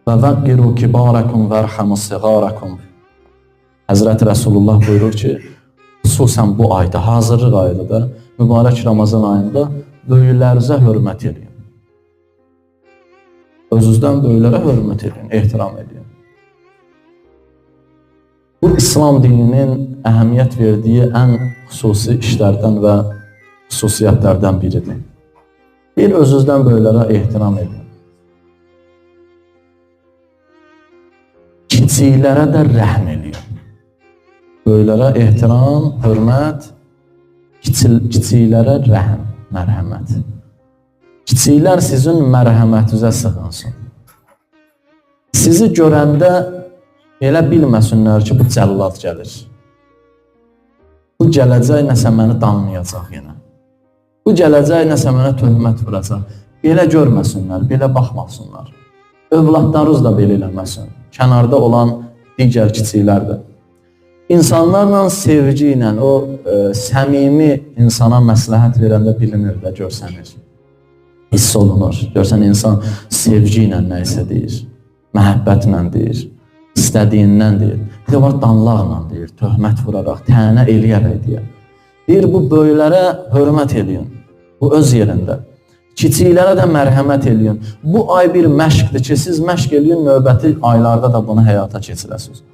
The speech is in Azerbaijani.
Və vəqqiru kibarakum və rhamu siğarakum. Həzrəti Rəsulullah buyurur ki, xüsusən bu ayda, hazırlıq ayında, mübarək Ramazan ayında böyüklərinizə hörmət edin. Özünüzdən böyüklərə hörmət edin, ehtiram edin. Bu, İslam dininin əhəmiyyət verdiyi ən xüsusi işlərdən və xüsusiyyətlərdən biridir. Bir, özünüzdən böyüklərə ehtiram edin. Kiçiklərə də rəhm edin. Böyüklərə ehtiram, hörmət, kiçiklərə rəhm, mərhəmət. Kiçiklər sizin mərhəmətinizə sığınsın. Sizi görəndə elə bilməsinlər ki, bu cəllad gəlir. Bu gələcək nəsə məni danlayacaq yenə. Bu gələcək nəsə mənə töhmət vuracaq. Belə görməsinlər, belə baxmasınlar. Övladlarınız da belə eləməsin. Kənarda olan digər kiçiklər də. İnsanlarla sevgi ilə, o səmimi insana məsləhət verəndə bilinir də, görsənir. Hiss olunur. Görsən, insan sevgi ilə nə isə deyir, məhəbbətlə deyir, istədiyindən deyir. Bir də var, danlaqla deyir, töhmət vuraraq, tənə eləyərək deyir. Deyir, bu böyüklərə hörmət edin, bu öz yerində. Kiçiklərə də mərhəmət edin. Bu ay bir məşqdir ki, siz məşq edin, növbəti aylarda da bunu həyata keçirəsiniz.